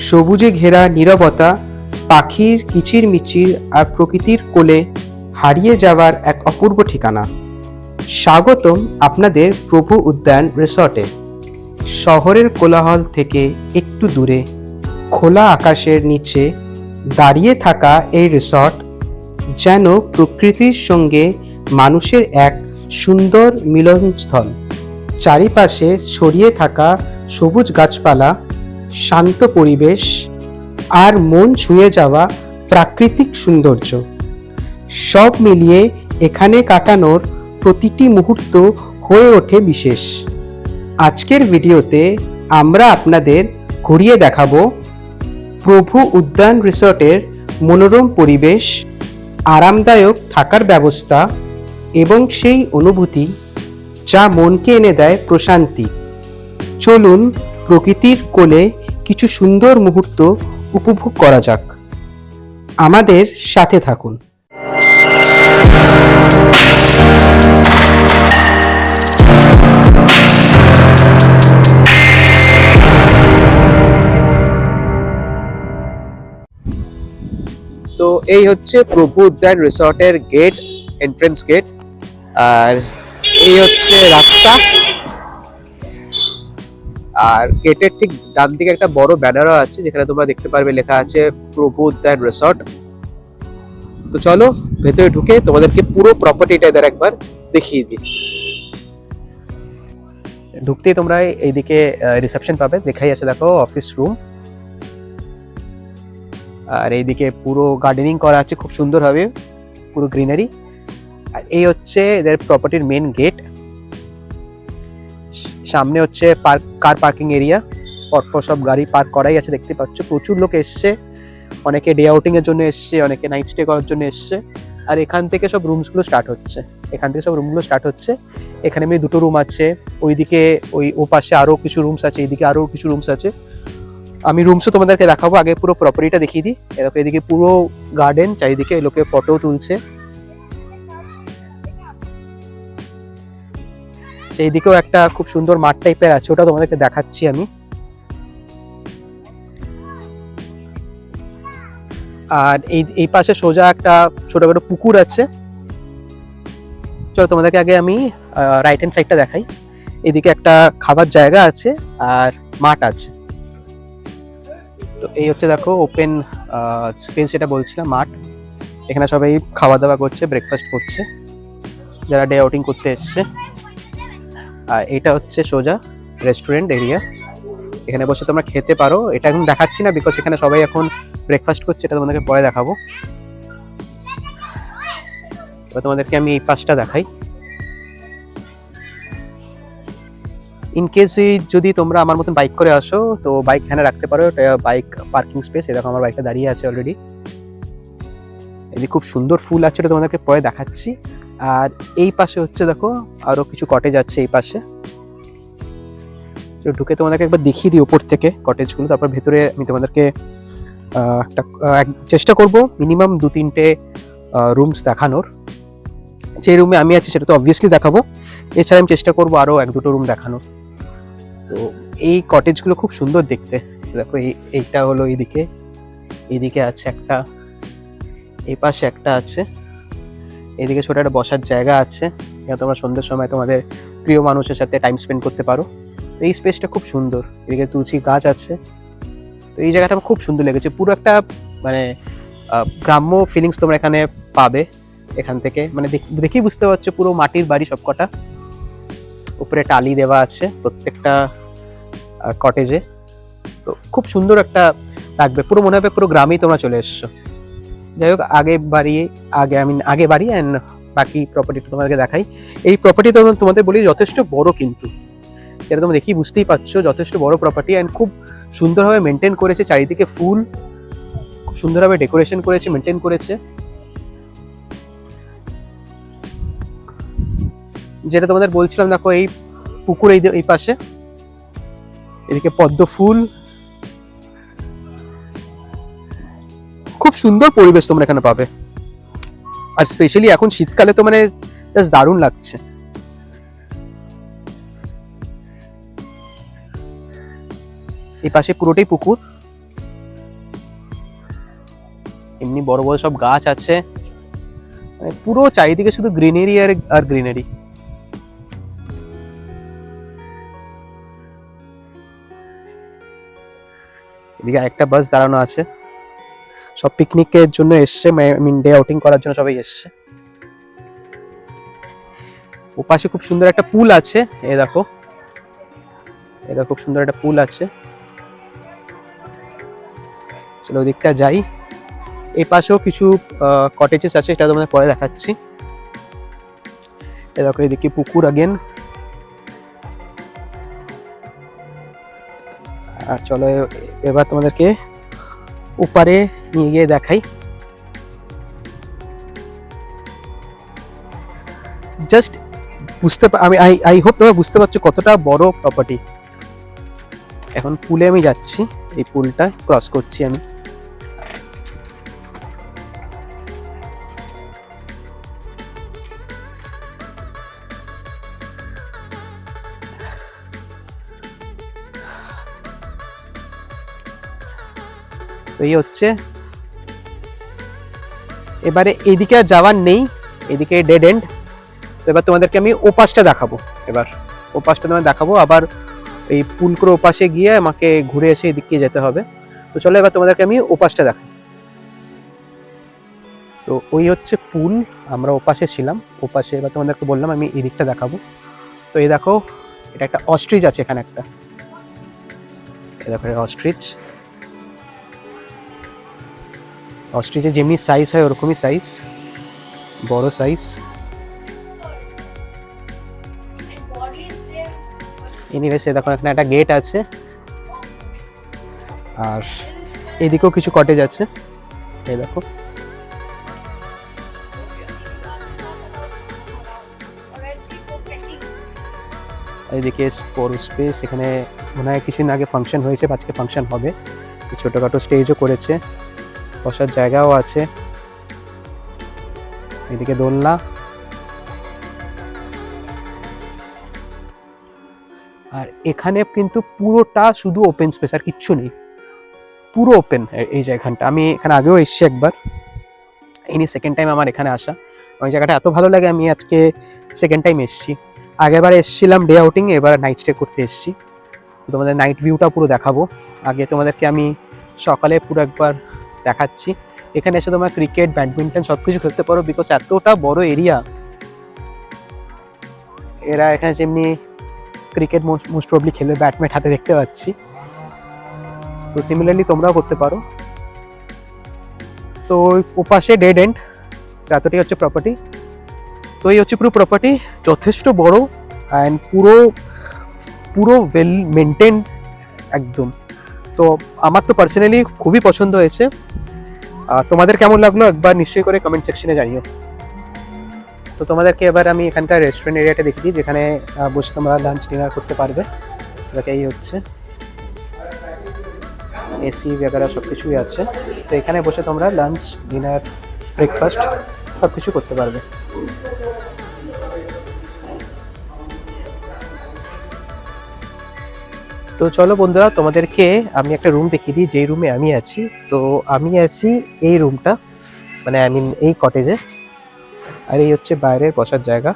সবুজে ঘেরা নীরবতা, পাখির কিচিরমিচির আর প্রকৃতির কোলে হারিয়ে যাওয়ার এক অপূর্ব ঠিকানা। স্বাগতম আপনাদের প্রভু উদ্যান রিসর্টে। শহরের কোলাহল থেকে একটু দূরে খোলা আকাশের নিচে দাঁড়িয়ে থাকা এই রিসর্ট যেন প্রকৃতির সঙ্গে মানুষের এক সুন্দর মিলনস্থল। চারিপাশে ছড়িয়ে থাকা সবুজ গাছপালা, শান্ত পরিবেশ আর মন ছুঁয়ে যাওয়া প্রাকৃতিক সৌন্দর্য, সব মিলিয়ে এখানে কাটানোর প্রতিটি মুহূর্ত হয়ে ওঠে বিশেষ। আজকের ভিডিওতে আমরা আপনাদের ঘুরিয়ে দেখাবো প্রভু উদ্যান রিসর্টের মনোরম পরিবেশ, আরামদায়ক থাকার ব্যবস্থা এবং সেই অনুভূতি যা মনকে এনে দেয় প্রশান্তি। চলুন প্রকৃতির কোলে কিছু সুন্দর মুহূর্ত উপভোগ করা যাক। আমাদের সাথে থাকুন। তো এই হচ্ছে প্রভু উদ্যান রিসর্টের গেট, এন্ট্রেন্স গেট। আর এই হচ্ছে রাস্তা। আর গেটের ঠিক ডান দিকে একটা বড় ব্যানারও আছে, যেখানে তোমরা দেখতে পারবে লেখা আছে প্রভু উদ্যান রিসর্ট। তো চলো ভেতরে ঢুকে তোমাদেরকে পুরো প্রপার্টিটা এদের একবার দেখিয়ে দিই। ঢুকতেই তোমরা এইদিকে রিসেপশন পাবে, দেখাই আছে দেখো অফিস রুম। আর এইদিকে পুরো গার্ডেনিং করা আছে খুব সুন্দর হবে, পুরো গ্রিনারি। আর এই হচ্ছে এদের প্রপার্টির মেন গেট। সামনে হচ্ছে কার পার্কিং এরিয়া, পরপর সব গাড়ি পার্ক করাই আছে, দেখতে পাচ্ছ। প্রচুর লোক এসছে, অনেকে ডে আউটিং এর জন্য এসছে, অনেকে নাইট স্টে করার জন্য এসছে। আর এখান থেকে সব রুমসগুলো স্টার্ট হচ্ছে। এখানে এমনি দুটো রুম আছে, ওইদিকে ও পাশে আরো কিছু রুমস আছে, এইদিকে আরো কিছু রুমস আছে। আমি রুমসও তোমাদেরকে দেখাবো, আগে পুরো প্রপার্টিটা দেখিয়ে দিই। দেখো এদিকে পুরো গার্ডেন, চারিদিকে লোকে ফটো তুলছে। সেই দিকেও একটা খুব সুন্দর মাঠ টাইপের আছে, ওটা তোমাদেরকে দেখাচ্ছি আমি। আর এই পাশে সোজা একটা ছোটখাটো পুকুর আছে। চলো তোমাদেরকে আগে আমি রাইট হ্যান্ড সাইডটা দেখাই। এদিকে একটা খাবার জায়গা আছে আর মাঠ আছে। তো এই হচ্ছে দেখো ওপেন স্পেস, যেটা বলছিলাম মাঠ। এখানে সবাই খাওয়া দাওয়া করছে, ব্রেকফাস্ট করছে, যারা ডে আউটিং করতে এসছে। আর এটা হচ্ছে সোজা রেস্টুরেন্ট এরিয়া, এখানে বসে তোমরা খেতে পারো। এটা এখন দেখাচ্ছি না, বিকজ এখানে সবাই এখন ব্রেকফাস্ট করছে, এটা তোমাদেরকে পরে দেখাবো। এবার তোমাদেরকে আমি এই পাশটা দেখাই। ইন কেস যদি তোমরা আমার মতন বাইক করে আসো, তো বাইক এখানে রাখতে পারো, এটা বাইক পার্কিং স্পেস। এরকম আমার বাইকটা দাঁড়িয়ে আছে অলরেডি। এদিকে খুব সুন্দর ফুল আছে, এটা তোমাদেরকে পরে দেখাচ্ছি। আর এই পাশে হচ্ছে দেখো আরো কিছু কটেজ আছে এই পাশে। ঢুকে তোমাদেরকে একবার দেখিয়ে দিই ওপর থেকে কটেজগুলো, তারপর ভেতরে আমি তোমাদেরকে চেষ্টা করব মিনিমাম 2-3টে রুমস দেখানোর। যে রুমে আমি আছি সেটা তো অবভিয়াসলি দেখাবো, এছাড়া আমি চেষ্টা করবো আরো 1-2টো রুম দেখানোর। তো এই কটেজগুলো খুব সুন্দর দেখতে। দেখো এইটা হলো এইদিকে আছে একটা, এই পাশে একটা আছে, এইদিকে ছোট একটা বসার জায়গা আছে, যেখানে তোমরা সন্ধ্যের সময় তোমাদের প্রিয় মানুষের সাথে টাইম স্পেন্ড করতে পারো। তো এই স্পেসটা খুব সুন্দর, এদিকে তুলসী গাছ আছে। তো এই জায়গাটা আমার খুব সুন্দর লেগেছে, পুরো একটা মানে গ্রাম্য ফিলিংস তোমরা এখানে পাবে। এখান থেকে মানে দেখেই বুঝতে পারছো পুরো মাটির বাড়ি সবকটা, উপরে টালি দেওয়া আছে প্রত্যেকটা কটেজে। তো খুব সুন্দর একটা লাগবে, পুরো মনে হবে পুরো গ্রামেই তোমরা চলে এসছো। যাই হোক আগে বাড়ি অ্যান্ড বাকি প্রপার্টিটা তোমাদেরকে দেখাই। এই প্রপার্টি তোমাদের বলি যথেষ্ট বড়, কিন্তু এটা তোমরা দেখি বুঝতেই পারছো যথেষ্ট বড় প্রপার্টি অ্যান্ড খুব সুন্দরভাবে মেনটেন করেছে। চারিদিকে ফুল খুব সুন্দরভাবে ডেকোরেশন করেছে, মেনটেন করেছে। যেটা তোমাদের বলছিলাম দেখো এই পুকুর এই পাশে, এদিকে পদ্ম ফুল, খুব সুন্দর পরিবেশ তোমরা এখানে পাবে। আর স্পেশালি এখন শীতকালে তো মানে জাস্ট দারুণ লাগছে। এই পাশে পুরোটাই পুকুর, এমনি বড় বড় সব গাছ আছে, মানে পুরো চারিদিকে শুধু গ্রিনারি আর গ্রিনারি। এদিকে একটা বাস দাঁড়ানো আছে, সব পিকনিকের জন্য এসছে, ডে আউটিং করার জন্য সবাই এসছে। ওপাশে খুব সুন্দর একটা পুল আছে, এই দেখো খুব সুন্দর একটা পুল আছে। চলো ওদিকটা যাই। এই পাশেও কিছু কটেজেস আছে, এটা তোমাদের পরে দেখাচ্ছি। এই দেখো এদিকে পুকুর আগেন। আর চলো এবার তোমাদেরকে উপরে নিয়ে গিয়ে দেখাই। জাস্ট আমি আই হোপ তোমরা বুঝতে পারছো কতটা বড় প্রপার্টি। এখন পুলে আমি যাচ্ছি, এই পুলটা ক্রস করছি আমি। তো এই হচ্ছে, এবারে এদিকে আর যাওয়ার নেই, এদিকে ডেড এন্ড। তো এবার তোমাদেরকে আমি ওপাশটা দেখাবো, এবার ওপাশটা তোমাদের দেখাবো। আবার এই পুল করে ওপাশে গিয়ে আমাকে ঘুরে এসে এদিকে যেতে হবে। তো চলো এবার তোমাদেরকে আমি ওপাশটা দেখাই। তো ওই হচ্ছে পুল, আমরা ওপাশে ছিলাম, ওপাশে। এবার তোমাদেরকে বললাম আমি এদিকটা দেখাবো। তো এই দেখো এটা একটা অস্ট্রিচ আছে এখানে একটা, এই দেখো অস্ট্রিচ। অস্ট্রিচের যেমনি সাইজ হয় ওরকমই সাইজ, বড় সাইজ। এনিওয়েজ দেখো এখানে একটা গেট আছে, আর এদিকেও কিছু কটেজ আছে, এই দেখো। এদিকে বড় স্পেস, এখানে মনে হয় কিছুদিন আগে ফাংশন হয়েছে, আজকে ফাংশন হবে। ছোটখাটো স্টেজও করেছে, বসার জায়গাও আছে। এদিকে দোলনা, আর এখানে কিন্তু পুরোটা শুধু ওপেন স্পেস, আর কিচ্ছু নেই, পুরো ওপেন এই জায়গাটা। আমি এখানে আগেও এসেছি একবার, ইনি সেকেন্ড টাইম আমার এখানে আসা। ওই জায়গাটা এত ভালো লাগে, আমি আজকে সেকেন্ড টাইম এসেছি। আগেরবার এসেছিলাম ডে আউটিং, এবার নাইট স্টে করতে এসেছি। তো তোমাদের নাইট ভিউটা পুরো দেখাবো। আগে তোমাদেরকে আমি সকালে পুরো একবার দেখাচ্ছি। এখানে এসে তোমরা ক্রিকেট, ব্যাডমিন্টন সব কিছু খেলতে পারো, বিকজ এতটা বড় এরিয়া। এরা এখানে যেমনি ক্রিকেট মোস্ট প্রবলি খেলবে, ব্যাটম্যাট হাতে দেখতে পাচ্ছি। তো সিমিলারলি তোমরাও করতে পারো। তো ওপাশে ডেড এন্ড, এতটাই হচ্ছে প্রপার্টি। তো এই হচ্ছে পুরো প্রপার্টি, যথেষ্ট বড় অ্যান্ড পুরো ওয়েল মেনটেন একদম। তো আমার তো পার্সোনালি খুবই পছন্দ হয়েছে। তোমাদের কেমন লাগলো একবার নিশ্চয়ই করে কমেন্ট সেকশনে জানিও। তো তোমাদেরকে এবার আমি এখানকার রেস্টুরেন্ট এরিয়াটা দেখিয়ে দিই, যেখানে বসে তোমরা লাঞ্চ ডিনার করতে পারবে। এই হচ্ছে এসি वगैरह সব কিছুই আছে। তো এখানে বসে তোমরা লাঞ্চ, ডিনার, ব্রেকফাস্ট সব কিছু করতে পারবে। তো চলো বন্ধুরা, তোমাদেরকে আমি একটা রুম দেখিয়ে দিই, যেই রুমে আমি আছি। তো আমি আছি এই রুমটা, মানে আই মিন এই কটেজে। আর এই হচ্ছে বাইরের বসার জায়গা।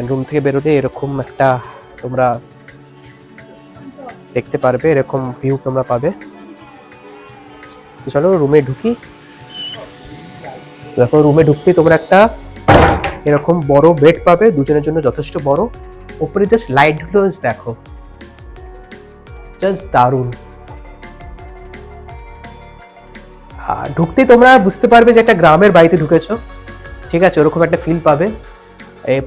রুম থেকে বেরোলে এরকম একটা তোমরা দেখতে পারবে, এরকম ভিউ তোমরা পাবে। তো চলো রুমে ঢুকি। দেখো রুমে ঢুকতে তোমরা একটা এরকম বড় বেড পাবে, দুজনের জন্য যথেষ্ট বড়। উপরে জাস্ট লাইটগুলো দেখো, জাস্ট দারুণ। ঢুকতেই তোমরা বুঝতে পারবে যে একটা গ্রামের বাড়িতে ঢুকেছো, ঠিক আছে, ওরকম একটা ফিল পাবে।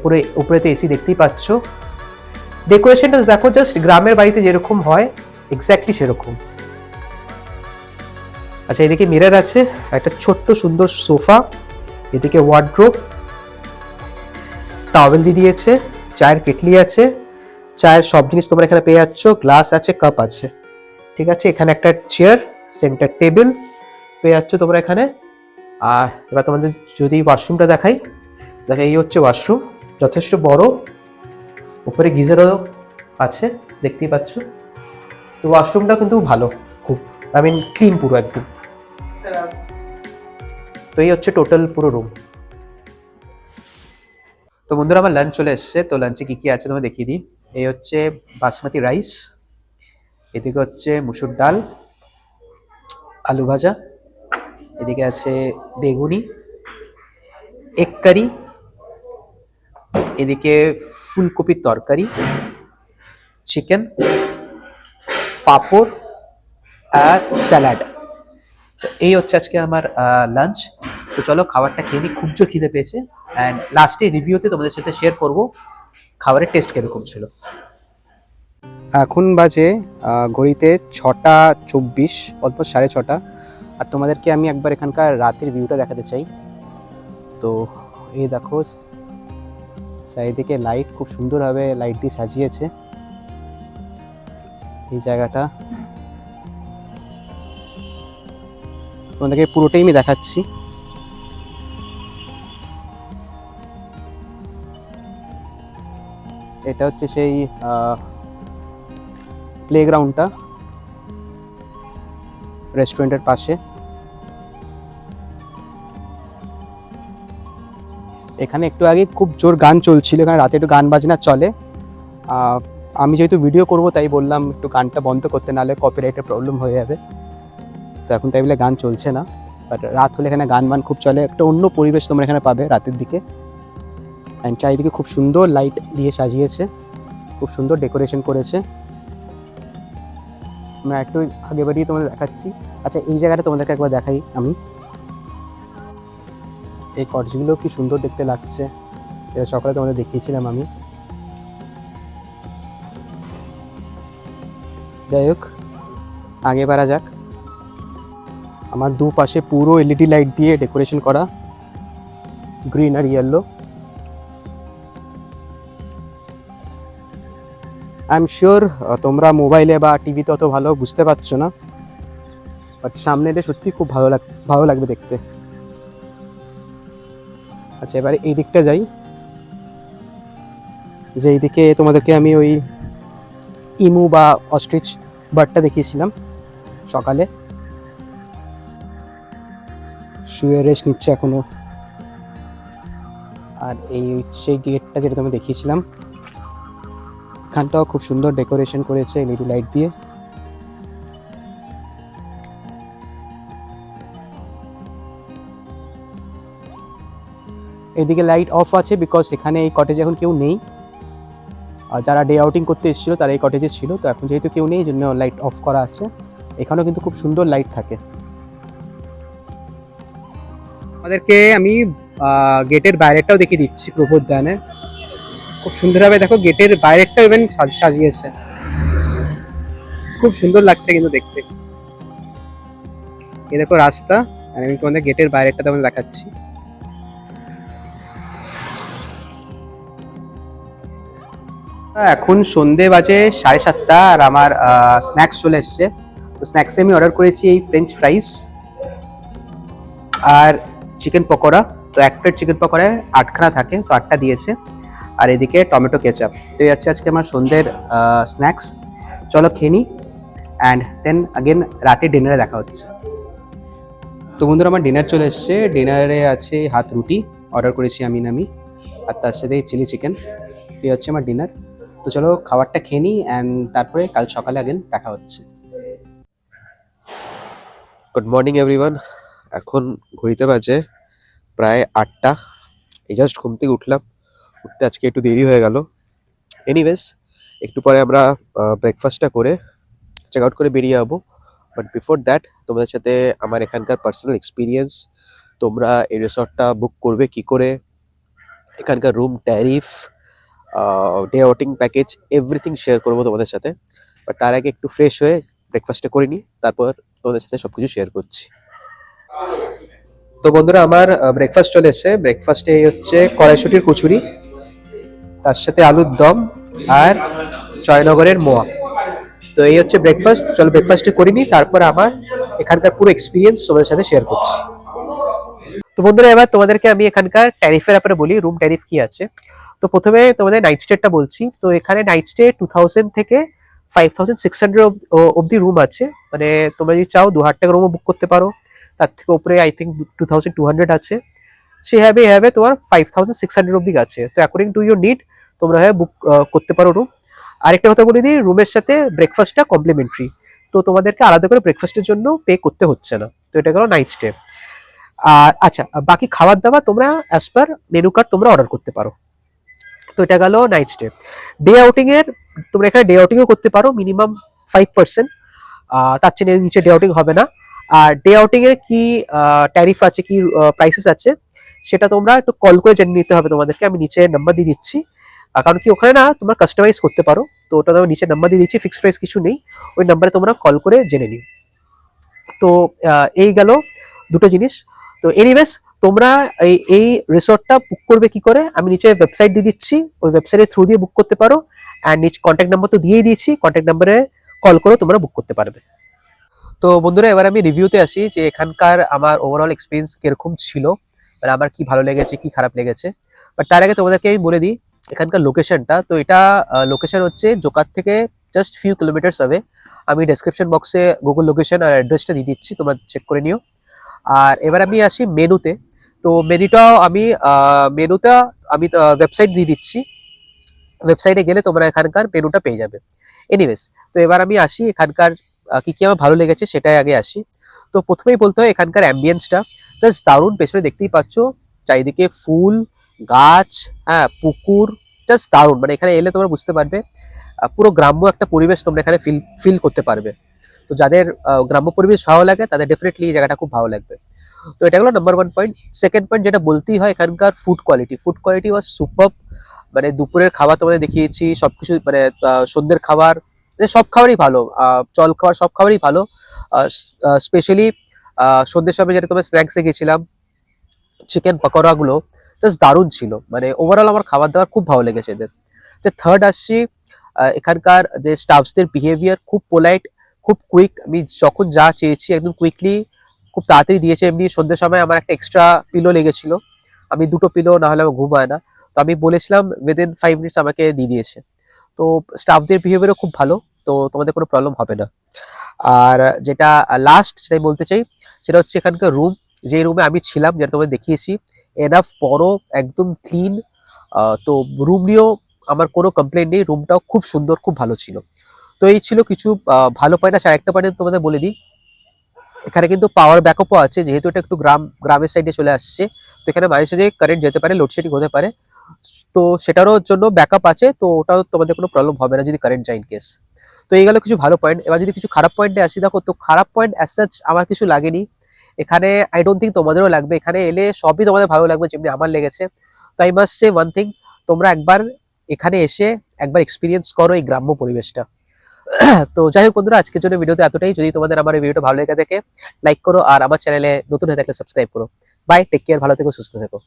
পুরো উপরেতে এসি দেখতেই পাচ্ছ। ডেকোরেশনটা দেখো, জাস্ট গ্রামের বাড়িতে যেরকম হয় এক্স্যাক্টলি সেরকম। আচ্ছা, এদিকে মিরর আছে, একটা ছোট্ট সুন্দর সোফা, এদিকে ওয়ার্ড্রোব, টাওয়েল দিয়ে দিয়েছে, চায়ের কেটলি আছে, চায়ের সব জিনিস তোমরা এখানে পেয়ে যাচ্ছ, গ্লাস আছে, কাপ আছে, ঠিক আছে। এখানে একটা চেয়ার, সেন্টার টেবিল পেয়ে যাচ্ছ তোমরা এখানে। আর এবার তোমাদের যদি ওয়াশরুমটা দেখাই, দেখো এই হচ্ছে ওয়াশরুম, যথেষ্ট বড়, উপরে গিজারও আছে দেখতেই পাচ্ছ। তো ওয়াশরুমটা কিন্তু ভালো, খুব আই মিন ক্লিন পুরো একদম। তো এই হচ্ছে টোটাল পুরো রুম। তো বন্ধুরা আমার লাঞ্চ চলে এসছে, তো লাঞ্চে কি কি আছে তোমায় দেখিয়ে দিই। এই হচ্ছে বাসমতি রাইস, এদিকে হচ্ছে মুসুর ডাল, আলু ভাজা, এদিকে আছে বেগুনি, এগ কারি, এদিকে ফুলকপির তরকারি, চিকেন, পাঁপড় আর স্যালাড। তো এই হচ্ছে আজকে আমার লাঞ্চ। তো চলো খাবারটা খেয়ে নিই, খুব জোর খিদে পেয়েছে। অ্যান্ড লাস্টে রিভিউতে তোমাদের সাথে শেয়ার করব খাবারের টেস্ট কিরকম ছিল। এখন বাজে ঘড়িতে 6:24, অলমোস্ট 6:30। আর তোমাদেরকে আমি একবার এখানকার রাতের ভিউটা দেখাতে চাই। তো এই দেখো চারিদিকে লাইট, খুব সুন্দরভাবে লাইট দিয়ে সাজিয়েছে এই জায়গাটা। তোমাদেরকে পুরোটাই আমি দেখাচ্ছি। এটা হচ্ছে সেই প্লেগ্রাউন্ডটা রেস্টুরেন্টের পাশে। এখানে একটু আগে খুব জোর গান চলছিল, এখানে রাতে একটু গান বাজনা চলে। আমি যেহেতু ভিডিও করব তাই বললাম একটু গানটা বন্ধ করতে, নাহলে কপিরাইটের প্রবলেম হয়ে যাবে। তো এখন তাই বলে গান চলছে না, বাট রাত হলে এখানে গান খুব চলে। একটা অন্য পরিবেশ তোমরা এখানে পাবে রাতের দিকে। অ্যান্ড চারিদিকে খুব সুন্দর লাইট দিয়ে সাজিয়েছে, খুব সুন্দর ডেকোরেশন করেছে। আমি একটু আগে বাড়িয়ে তোমাদের দেখাচ্ছি। আচ্ছা এই জায়গাটা তোমাদেরকে একবার দেখাই আমি। এই কটেজগুলো কি সুন্দর দেখতে লাগছে, এটা সকালে তোমাদের দেখিয়েছিলাম আমি। যাই হোক আগে বাড়া যাক। আমার দুপাশে পুরো এলইডি লাইট দিয়ে ডেকোরেশন করা, গ্রিন আর ইয়েলো। আই এম শিওর তোমরা মোবাইলে বা টিভিতে অত ভালো বুঝতে পারছো না, বাট সামনে এটা সত্যি খুব ভালো লাগবে দেখতে। আচ্ছা এবারে এই দিকটা যাই, যে এইদিকে তোমাদেরকে আমি ওই ইমু বা অস্ট্রিচ বার্ডটা দেখিয়েছিলাম সকালে, শুয়ে রেস্ট নিচ্ছে এখনো। আর এই সেই গেটটা যেটা তোমাকে দেখিয়েছিলাম, এখানটাও খুব সুন্দর ডেকোরেশন করেছে এলইডি লাইট দিয়ে। এদিকে লাইট অফ আছে বিকজ এখানে এই কটেজে এখন কেউ নেই। আর যারা ডে আউটিং করতে এসেছিলো তারা এই কটেজে ছিল, তো এখন যেহেতু কেউ নেই এই জন্য লাইট অফ করা আছে। এখানেও কিন্তু খুব সুন্দর লাইট থাকে। আমাদেরকে আমি গেটের বাইরেটাও দেখিয়ে দিচ্ছি প্রবোধ-উদ্যানের। খুব সুন্দরভাবে দেখো গেটের বাইরেটাও ইভেন সাজিয়েছে, খুব সুন্দর লাগছে কিন্তু দেখতে। এই দেখো রাস্তা, আর আমি তোমাদের গেটের বাইরেটা তোমাদের দেখাচ্ছি। এখন সন্ধে বাজে 7:30 আর আমার স্ন্যাক্স চলে এসছে। তো স্ন্যাক্সে আমি অর্ডার করেছি এই ফ্রেঞ্চ ফ্রাইস আর চিকেন পকোড়া। তো এক প্লেট চিকেন পকোড়ায় 8খানা থাকে, তো 8টা দিয়েছে। আর এদিকে টমেটো কেচাপ। তো এই হচ্ছে আজকে আমার সন্ধ্যের স্ন্যাক্স। চলো খেয়ে নিই, অ্যান্ড দেন আগেন রাতে ডিনারে দেখা হচ্ছে। তো বন্ধুরা আমার ডিনার চলে এসছে। ডিনারে আছে হাত রুটি অর্ডার করেছি আমি, আর তার সাথে চিলি চিকেন। তো এই হচ্ছে আমার ডিনার। তো চলো খাবারটা খেয়ে নিই, অ্যান্ড তারপরে কাল সকালে আগেন দেখা হচ্ছে। Good morning everyone. এখন ঘড়িতে বাজে প্রায় 8টা। এই জাস্ট ঘুম থেকে উঠলাম, উঠতে আজকে একটু দেরি হয়ে গেল। এনিওয়েজ একটু পরে আমরা ব্রেকফাস্টটা করে চেক আউট করে বেরিয়ে যাবো। বাট বিফোর দ্যাট তোমাদের সাথে আমার এখানকার পার্সোনাল এক্সপিরিয়েন্স, তোমরা এই রিসর্টটা বুক করবে কি করে, এখানকার room tariff, day outing package, everything share করবো তোমাদের সাথে। বাট তার আগে একটু ফ্রেশ হয়ে ব্রেকফাস্টটা করে নিই, তারপর তোমাদের সাথে সব কিছু শেয়ার করছি। তো বন্ধুরা আমার ব্রেকফাস্ট চলে এসেছে। ব্রেকফাস্টে এই হচ্ছে কড়াইশুটির কচুরি, তার সাথে আলুর দম আর জয়নগরের মোয়া। তো এই হচ্ছে ব্রেকফাস্ট। চলো ব্রেকফাস্টে করে নিই, তারপর আমার এখানকার পুরো এক্সপিরিয়েন্স তোমাদের সাথে শেয়ার করছি। তো বন্ধুরা এবার তোমাদেরকে আমি এখানকার ট্যারিফের ব্যাপারে বলি, রুম ট্যারিফ কি আছে। তো প্রথমে তোমাদের নাইট স্টেটা বলছি। তো এখানে নাইট স্টে 2000 থেকে 5600 অব্দি রুম আছে। মানে তোমরা যদি চাও 2000 টাকা রুমও বুক করতে পারো, তার থেকে উপরে আই থিঙ্ক 2200 আছে, সে হ্যাবে তোমার 5600 অব্দি আছে। তো অ্যাকর্ডিং টু ইউর নিড তোমরা বুক করতে পারো রুম। আরেকটা কথা বলে দিই, রুমের সাথে ব্রেকফাস্টটা কমপ্লিমেন্টারি, তো তোমাদেরকে আলাদা করে ব্রেকফাস্টের জন্য পে করতে হচ্ছে না। তো এটা গেল নাইট স্টে। আর আচ্ছা, বাকি খাবার দাবার তোমরা অ্যাজ পার মেনু কার্ড তোমরা অর্ডার করতে পারো। তো এটা গেল নাইট স্টে। ডে আউটিং এর তোমরা এখানে ডে আউটিংও করতে পারো, মিনিমাম 5%, তার চেয়ে নিচে ডে আউটিং হবে না। আর ডে আউটিং এর কি ট্যারিফ আছে, কি প্রাইসেস আছে, সেটা তোমরা একটু কল করে জেনে নিতে হবে তোমাদেরকে। আমি নিচে নাম্বার দিয়ে দিচ্ছি, কারণ কি ওখানে না তোমরা কাস্টমাইজ করতে পারো। তো ওটা আমি নিচে নাম্বার দিয়ে দিচ্ছি, ফিক্সড প্রাইস কিছু নেই, ওই নাম্বারে তোমরা কল করে জেনে নিও। তো এই গেল দুটো জিনিস। তো এনিওয়েজ তোমরা এই রিসর্টটা বুক করবে কি করে, আমি নিচে ওয়েবসাইট দিয়ে দিচ্ছি, ওই ওয়েবসাইটের থ্রু দিয়ে বুক করতে পারো। অ্যান্ড নিচে কন্ট্যাক্ট নাম্বার তো দিয়েই দিয়েছি, কন্ট্যাক্ট নাম্বারে কল করে তোমরা বুক করতে পারবে। তো বন্ধুরা, এবার আমি রিভিউতে আসি যে এখানকার আমার ওভারঅল এক্সপিরিয়েন্স কিরকম ছিল, মানে আমার কি ভালো লেগেছে কি খারাপ লেগেছে। বাট তার আগে তোমাদেরকে আমি বলে দিই এখানকার লোকেশনটা। তো এটা লোকেশন হচ্ছে জোকার থেকে জাস্ট ফিউ কিলোমিটার্স হবে। আমি ডেসক্রিপশন বক্সে গুগল লোকেশন আর অ্যাড্রেসটা দিয়ে দিচ্ছি, তোমরা চেক করে নিও। আর এবার আমি আসি মেনুতে। তো মেনুটা আমি ওয়েবসাইট দিয়ে দিচ্ছি, ওয়েবসাইটে গেলে তোমরা এখানকার মেনুটা পেয়ে যাবে। এনিওয়েজ, তো এবার আমি আসি এখানকার কি কি আমার ভালো লেগেছে সেটাই আগে আসি। তো প্রথমেই বলতে হয় এখানকার অ্যাম্বিয়েন্সটা জাস্ট দারুণ। পেছনে দেখতেই পাচ্ছ চারিদিকে ফুল গাছ, হ্যাঁ পুকুর, জাস্ট দারুণ। মানে এখানে এলে তোমরা বুঝতে পারবে পুরো গ্রাম্য একটা পরিবেশ তোমরা এখানে ফিল করতে পারবে। তো যাদের গ্রাম্য পরিবেশ ভালো লাগে তাদের ডেফিনেটলি এই জায়গাটা খুব ভালো লাগবে। তো এটা হলো নাম্বার 1 পয়েন্ট। সেকেন্ড পয়েন্ট যেটা বলতেই হয়, এখানকার ফুড কোয়ালিটি ওয়াজ সুপারব। মানে দুপুরের খাবার তোমাদের দেখিয়েছি, সবকিছু মানে সন্ধ্যের খাবার, সব খাবারই ভালো, জল খাবার সব খাবারই ভালো। স্পেশালি সন্ধ্যের সময় যেটা তোমার স্ন্যাক্সে গেছিলাম, চিকেন পকোড়া গুলো জাস্ট দারুণ ছিল। মানে ওভারঅল আমার খাবার দাবার খুব ভালো লেগেছে এদের। যে থার্ড আসছি, এখানকার যে স্টাফসদের বিহেভিয়ার খুব পোলাইট, খুব কুইক। আমি যখন যা চেয়েছি একদম কুইকলি খুব তাড়াতাড়ি দিয়েছে। এমনি সন্ধ্যের সময় আমার একটা এক্সট্রা পিলো লেগেছিল, আমি 2টো পিলো না হলে আমার ঘুম হয় না, তো আমি বলেছিলাম উইদিন 5 মিনিটস আমাকে দিয়ে দিয়েছে। তো স্টাফদের বিহেভিয়ারও খুব ভালো, তো তোমাদের কোনো প্রবলেম হবে না। আর যেটা লাস্ট সেটাই বলতে চাই, সেটা হচ্ছে এখানকার রুম। যে রুমে আমি ছিলাম, যেটা তোমাদের দেখিয়েছি, এনাফ বড়, একদম ক্লিন। তো রুম নিয়েও আমার কোনো কমপ্লেন নেই, রুমটাও খুব সুন্দর, খুব ভালো ছিল। তো এই ছিল কিছু ভালো পয়েন্ট। আছে আরেকটা পয়েন্ট তোমাদের বলে দিই, এখানে কিন্তু পাওয়ার ব্যাকআপও আছে, যেহেতু এটা একটু গ্রামের সাইডে চলে আসছে। তো এখানে মাঝে সাঝে কারেন্ট যেতে পারে, লোডশেডিং হতে পারে, তো সেটারও জন্য ব্যাকআপ আছে। তো ওটাও তোমাদের কোনো প্রবলেম হবে না যদি কারেন্ট যায় ইন কেস। তো এই গেল কিছু ভালো পয়েন্ট। এবার যদি কিছু খারাপ পয়েন্টে আসি, দেখো তো খারাপ পয়েন্ট অ্যাজ সাচ আমার কিছু লাগেনি এখানে। আই ডোন্ট থিঙ্ক তোমাদেরও লাগবে। এখানে এলে সবই তোমাদের ভালো লাগবে যেমনি আমার লেগেছে। তো I must say one thing, তোমরা একবার এখানে এসে একবার এক্সপিরিয়েন্স করো এই গ্রাম্য পরিবেশটা। তো যাই হোক বন্ধুরা, আজকের জন্য ভিডিওতে এতটাই। যদি তোমাদের আমার এই ভিডিওটা ভালো লেগে থাকে লাইক করো, আর আমার চ্যানেলে নতুন হয়ে থাকলে সাবস্ক্রাইব করো। বাই, টেক কেয়ার, ভালো থেকো, সুস্থ থেকো।